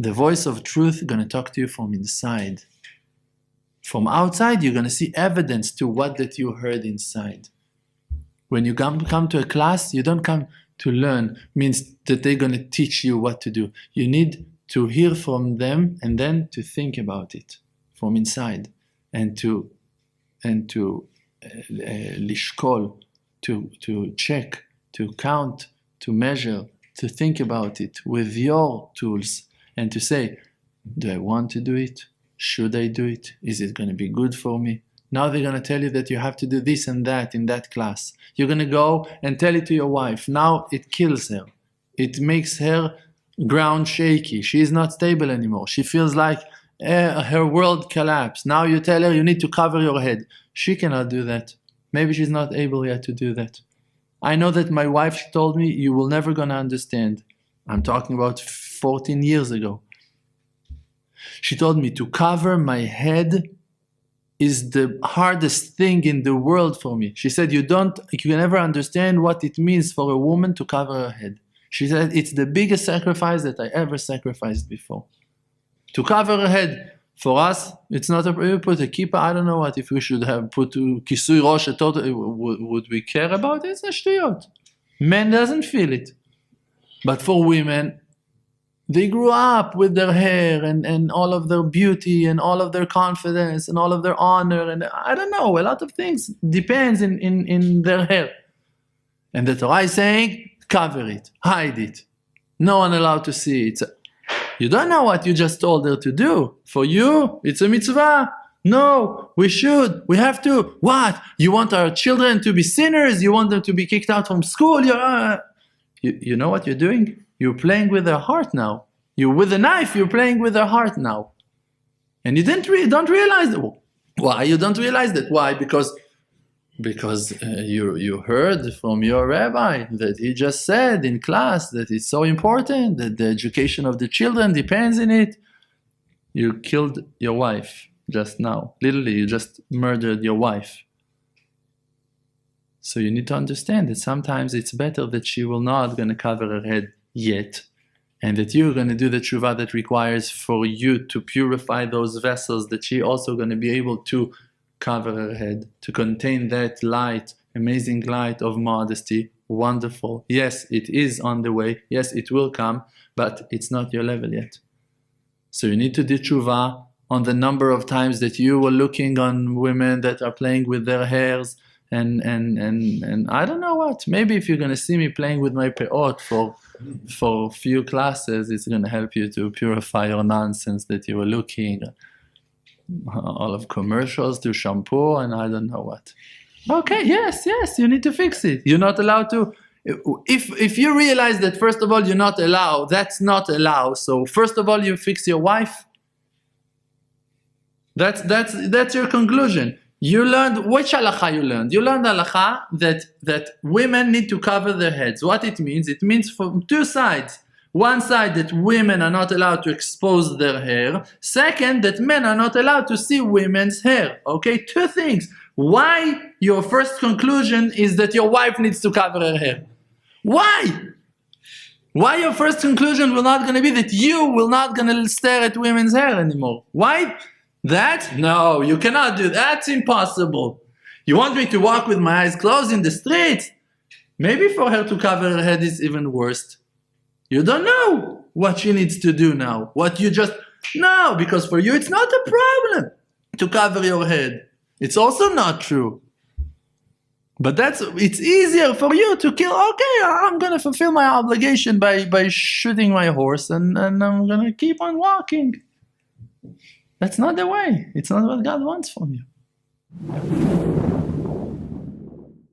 The voice of truth is going to talk to you from inside. From outside, you're going to see evidence to what that you heard inside. When you come to a class, you don't come to learn, means that they're going to teach you what to do. You need to hear from them and then to think about it from inside, and to lishkol, to check, to count, to measure, to think about it with your tools, and to say, do I want to do it? Should I do it? Is it going to be good for me? Now they're going to tell you that you have to do this and that in that class. You're going to go and tell it to your wife. Now it kills her. It makes her ground shaky. She is not stable anymore. She feels like her world collapsed. Now you tell her you need to cover your head. She cannot do that. Maybe she's not able yet to do that. I know that my wife, she told me, you will never gonna understand. I'm talking about 14 years ago. She told me to cover my head is the hardest thing in the world for me. She said, you can never understand what it means for a woman to cover her head. She said, it's the biggest sacrifice that I ever sacrificed before. To cover her head, for us, it's not we put a kippah, I don't know what, if we should have put kisui rosh, would we care about it? It's a shtuyot. Men doesn't feel it. But for women, they grew up with their hair and all of their beauty and all of their confidence and all of their honor, and I don't know, a lot of things depends in their hair. And the Torah is saying, cover it, hide it. No one allowed to see it. You don't know what you just told her to do. For you, it's a mitzvah. No, we should, we have to. What? You want our children to be sinners? You want them to be kicked out from school? You know what you're doing? You're playing with their heart now. You're with a knife, you're playing with their heart now. And you don't realize that. Why you don't realize that? Why? Because you heard from your rabbi that he just said in class that it's so important, that the education of the children depends on it. You killed your wife just now. Literally, you just murdered your wife. So you need to understand that sometimes it's better that she will not going to cover her head yet, and that you're going to do the tshuva that requires for you to purify those vessels, that she also going to be able to cover her head, to contain that light, amazing light of modesty. Wonderful. Yes, it is on the way. Yes, it will come, but it's not your level yet. So you need to do tshuva on the number of times that you were looking on women that are playing with their hairs, and I don't know what. Maybe if you're going to see me playing with my peot for a few classes, it's going to help you to purify your nonsense that you were looking. All of commercials to shampoo and I don't know what. Okay, yes, you need to fix it. You're not allowed to. If you realize that, first of all, you're not allowed, that's not allowed. So first of all, you fix your wife. That's your conclusion. You learned, which halacha you learned? You learned halacha that women need to cover their heads. What it means from two sides. One side, that women are not allowed to expose their hair. Second, that men are not allowed to see women's hair. Okay, two things. Why your first conclusion is that your wife needs to cover her hair? Why? Why your first conclusion will not going to be that you will not going to stare at women's hair anymore? Why? That? No, you cannot do that. That's impossible. You want me to walk with my eyes closed in the street? Maybe for her to cover her head is even worse. You don't know what she needs to do now. No, because for you it's not a problem to cover your head. It's also not true. But it's easier for you to kill. Okay, I'm going to fulfill my obligation by shooting my horse and I'm going to keep on walking. That's not the way. It's not what God wants from you.